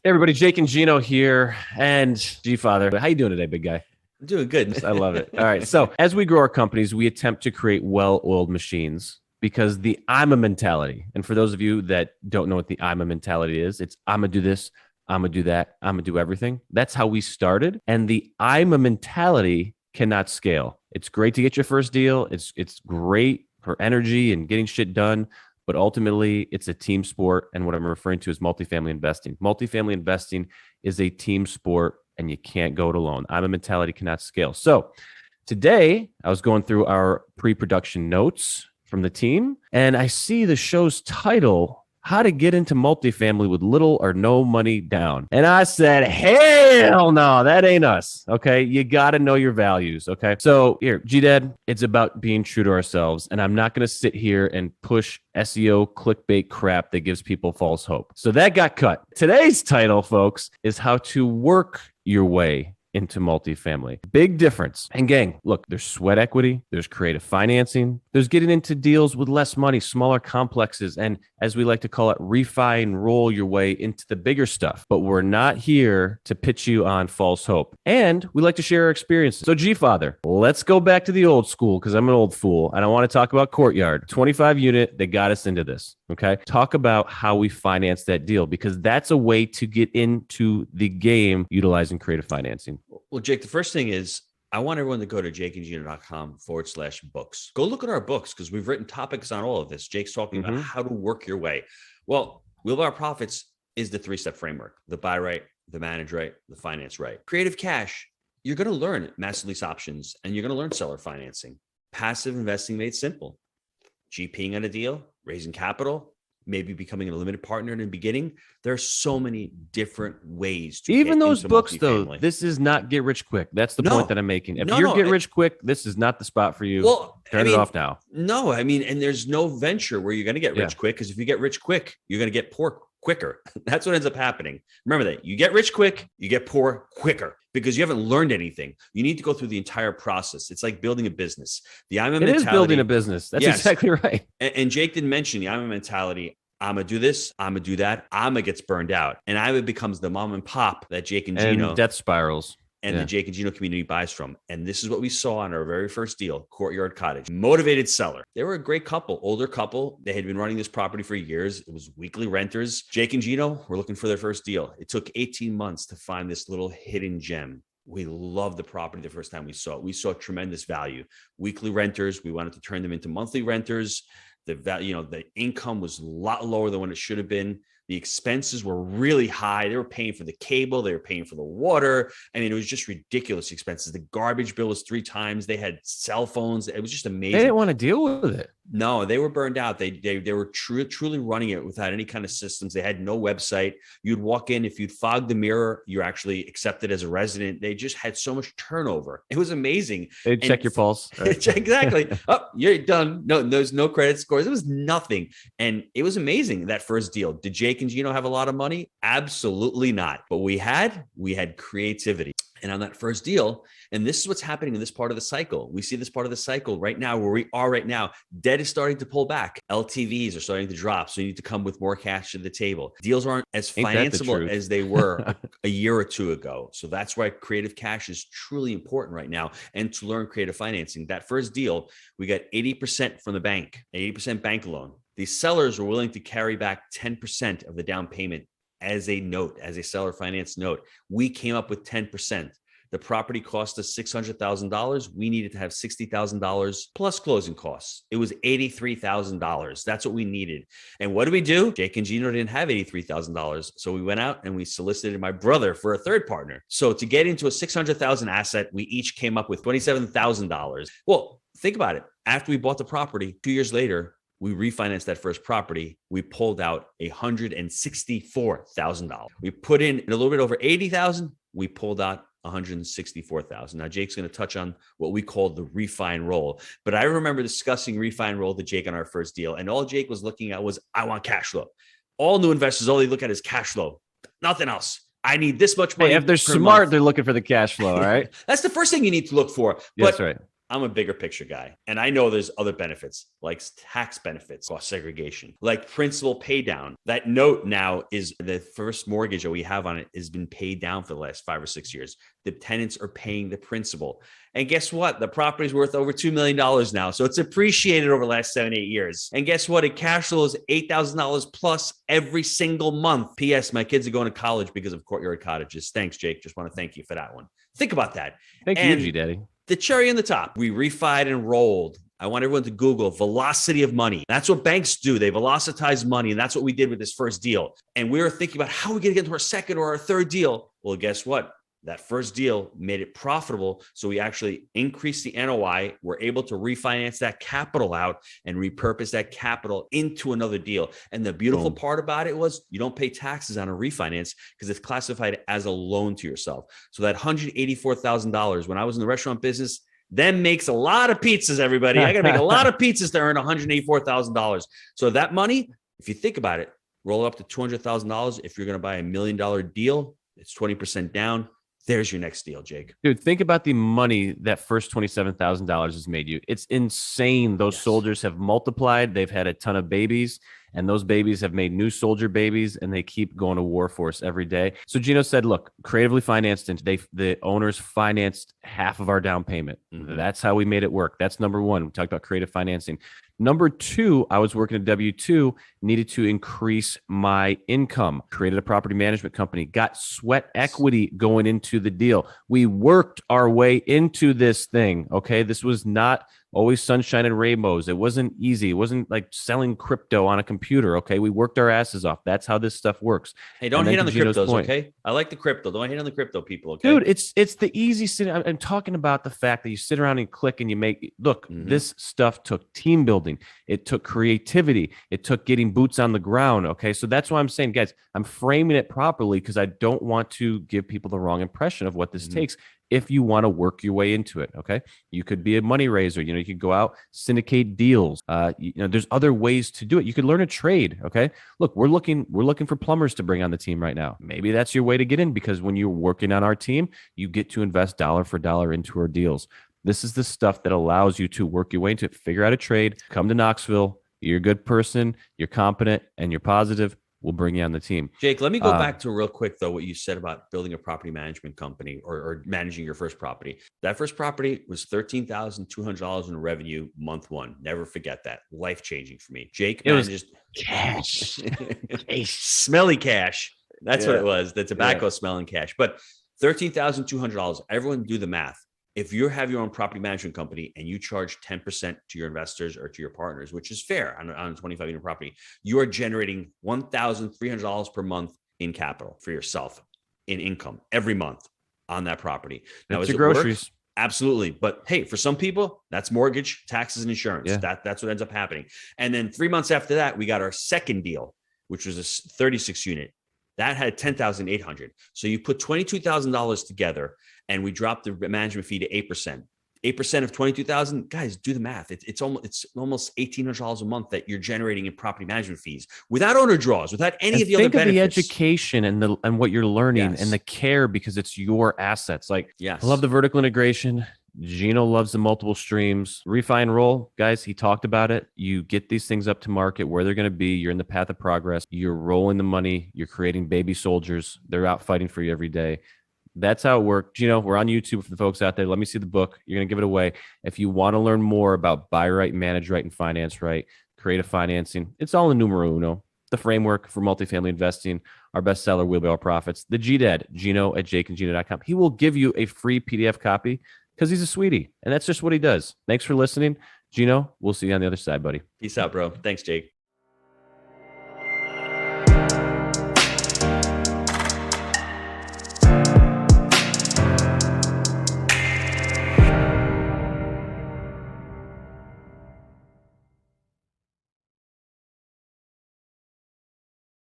Hey everybody, Jake and Gino here, and G-Father. How you doing today, big guy? I'm doing good. I love it. All right. So as we grow our companies, we attempt to create well-oiled machines because the I'm a mentality. And for those of you that don't know what the I'm a mentality is, it's I'm gonna do this, I'm gonna do that, I'm gonna do everything. That's how we started. And the I'm a mentality cannot scale. It's great to get your first deal. It's great for energy and getting shit done. But ultimately, it's a team sport. And what I'm referring to is multifamily investing. Multifamily investing is a team sport, and you can't go it alone. I'm a mentality cannot scale. So today, I was going through our pre-production notes from the team, and I see the show's title, How to Get into Multifamily with Little or No Money Down. And I said, hell no, that ain't us. Okay. You got to know your values. Okay. So here, G-Dad, it's about being true to ourselves. And I'm not going to sit here and push SEO clickbait crap that gives people false hope. So that got cut. Today's title, folks, is How to Work Your Way into Multifamily. Big difference. And gang, look, there's sweat equity, there's creative financing, there's getting into deals with less money, smaller complexes, and as we like to call it, refi and roll your way into the bigger stuff. But we're not here to pitch you on false hope. And we like to share our experiences. So G-Father, let's go back to the old school because I'm an old fool and I want to talk about Courtyard, 25 unit that got us into this. Okay. Talk about how we finance that deal because that's a way to get into the game utilizing creative financing. Well, Jake, the first thing is I want everyone to go to jakeandgino.com/books. Go look at our books because we've written topics on all of this. Jake's talking about how to work your way. Well, Wheelbar Profits is the 3-step framework: the buy right, the manage right, the finance right. Creative cash, you're going to learn master lease options and you're going to learn seller financing. Passive investing made simple. GPing on a deal, raising capital, maybe becoming a limited partner in the beginning. There are so many different ways to even get those into books though. multifamily. This is not get rich quick. That's the No. point that I'm making. If No, you're no, get rich quick, this is not the spot for you. Well, Turn it off now. No, I mean, and there's no venture where you're going to get rich quick, because if you get rich quick, you're going to get poor quicker. That's what ends up happening. Remember that you get rich quick, you get poor quicker because you haven't learned anything. You need to go through the entire process. It's like building a business. The I'm a mentality. It is building a business. That's exactly right. And Jake didn't mention the I'm a mentality. I'm going to do this. I'm going to do that. I'm going to gets burned out. And I'm becomes the mom and pop that Jake and Gino. And death spirals. And the Jake and Gino community buys from. And this is what we saw on our very first deal, Courtyard Cottage. Motivated seller. They were a great couple, older couple. They had been running this property for years. It was weekly renters. Jake and Gino were looking for their first deal. It took 18 months to find this little hidden gem. We loved the property the first time we saw it. We saw tremendous value. Weekly renters. We wanted to turn them into monthly renters. The value, the income was a lot lower than what it should have been. The expenses were really high. They were paying for the cable. They were paying for the water. I mean, it was just ridiculous expenses. The garbage bill was 3 times. They had cell phones. It was just amazing. They didn't want to deal with it. No, they were burned out. They were truly running it without any kind of systems. They had no website. You'd walk in. If you'd fog the mirror, you're actually accepted as a resident. They just had so much turnover. It was amazing. They'd check your pulse. Right? Exactly. Oh, you're done. No, there's no credit scores. It was nothing. And it was amazing, that first deal. Did Jake and Gino have a lot of money? Absolutely not. But we had creativity. And on that first deal, and this is what's happening in this part of the cycle. We see this part of the cycle right now, where we are right now. Debt is starting to pull back. LTVs are starting to drop. So you need to come with more cash to the table. Deals aren't as financeable as they were a year or two ago. So that's why creative cash is truly important right now. And to learn creative financing, that first deal, we got 80% from the bank, 80% bank loan. These sellers were willing to carry back 10% of the down payment as a note, as a seller finance note. We came up with 10%. The property cost us $600,000. We needed to have $60,000 plus closing costs. It was $83,000. That's what we needed. And what did we do? Jake and Gino didn't have $83,000. So we went out and we solicited my brother for a third partner. So to get into a $600,000 asset, we each came up with $27,000. Well, think about it. After we bought the property, 2 years later, we refinanced that first property. We pulled out $164,000. We put in a little bit over $80,000. We pulled out $164,000. Now, Jake's going to touch on what we call the refi and roll. But I remember discussing refi and roll to Jake on our first deal. And all Jake was looking at was, I want cash flow. All new investors, all they look at is cash flow. Nothing else. I need this much money. Hey, if they're smart, they're looking for the cash flow. All right. That's the first thing you need to look for. That's right. I'm a bigger picture guy. And I know there's other benefits like tax benefits, cost segregation, like principal pay down. That note now is the first mortgage that we have on it has been paid down for the last 5 or 6 years. The tenants are paying the principal. And guess what? The property's worth over $2 million now. So it's appreciated over the last 7, 8 years. And guess what? It cash flows $8,000 plus every single month. P.S. My kids are going to college because of Courtyard Cottages. Thanks, Jake. Just want to thank you for that one. Think about that. Thank you, G-Daddy. The cherry on the top, we refied and rolled. I want everyone to Google velocity of money. That's what banks do. They velocitize money. And that's what we did with this first deal. And we were thinking about how are we going to get into our second or our third deal? Well, guess what? That first deal made it profitable. So we actually increased the NOI. We're able to refinance that capital out and repurpose that capital into another deal. And the beautiful part about it was you don't pay taxes on a refinance because it's classified as a loan to yourself. So that $184,000, when I was in the restaurant business, then makes a lot of pizzas, everybody. I got to make a lot of pizzas to earn $184,000. So that money, if you think about it, roll it up to $200,000. If you're going to buy $1 million deal, it's 20% down. There's your next deal, Jake. Dude, think about the money that first $27,000 has made you. It's insane. Those soldiers have multiplied. They've had a ton of babies, and those babies have made new soldier babies, and they keep going to war for us every day. So Gino said, look, creatively financed, and the owners financed half of our down payment. Mm-hmm. That's how we made it work. That's number one. We talked about creative financing. Number two, I was working at W-2, needed to increase my income, created a property management company, got sweat equity going into the deal. We worked our way into this thing, okay? This was not always sunshine and rainbows. It wasn't easy. It wasn't like selling crypto on a computer, okay? We worked our asses off. That's how this stuff works. Hey, don't hate on the cryptos, okay? I like the crypto. Don't hate on the crypto people, okay? Dude, it's the easy sit. I'm talking about the fact that you sit around and click and you make, look, this stuff took team building. It took creativity. It took getting boots on the ground, okay? So that's why I'm saying, guys, I'm framing it properly because I don't want to give people the wrong impression of what this takes. If you want to work your way into it, okay? You could be a money raiser. You know, you could go out, syndicate deals. There's other ways to do it. You could learn a trade, okay? Look, we're looking for plumbers to bring on the team right now. Maybe that's your way to get in because when you're working on our team, you get to invest dollar for dollar into our deals. This is the stuff that allows you to work your way into it. Figure out a trade, come to Knoxville. You're a good person, you're competent, and you're positive. We'll bring you on the team. Jake, let me go back to real quick, though, what you said about building a property management company or managing your first property. That first property was $13,200 in revenue month one. Never forget that. Life-changing for me. Jake manages cash. Smelly cash. That's what it was. The tobacco smelling cash. But $13,200. Everyone do the math. If you have your own property management company and you charge 10% to your investors or to your partners, which is fair on a 25-unit property, you are generating $1,300 per month in capital for yourself in income every month on that property. Now, is it groceries? Work? Absolutely. But hey, for some people, that's mortgage, taxes, and insurance. Yeah. That's what ends up happening. And then 3 months after that, we got our second deal, which was a 36-unit. That had $10,800. So you put $22,000 together, and we dropped the management fee to 8%. 8% of $22,000, guys, do the math. It's almost $1,800 a month that you're generating in property management fees without owner draws, without any of the other benefits. Think of the education and what you're learning and the care because it's your assets. Like, I love the vertical integration. Gino loves the multiple streams. Refi and roll, guys, he talked about it. You get these things up to market where they're going to be. You're in the path of progress. You're rolling the money. You're creating baby soldiers. They're out fighting for you every day. That's how it worked. Gino, we're on YouTube for the folks out there. Let me see the book. You're going to give it away. If you want to learn more about buy right, manage right, and finance right, creative financing, it's all in numero uno. The framework for multifamily investing, our bestseller, Wheelbar Profits, the G-Dad, Gino at jakeandgino.com. He will give you a free PDF copy because he's a sweetie, and that's just what he does. Thanks for listening. Gino, we'll see you on the other side, buddy. Peace out, bro. Thanks, Jake.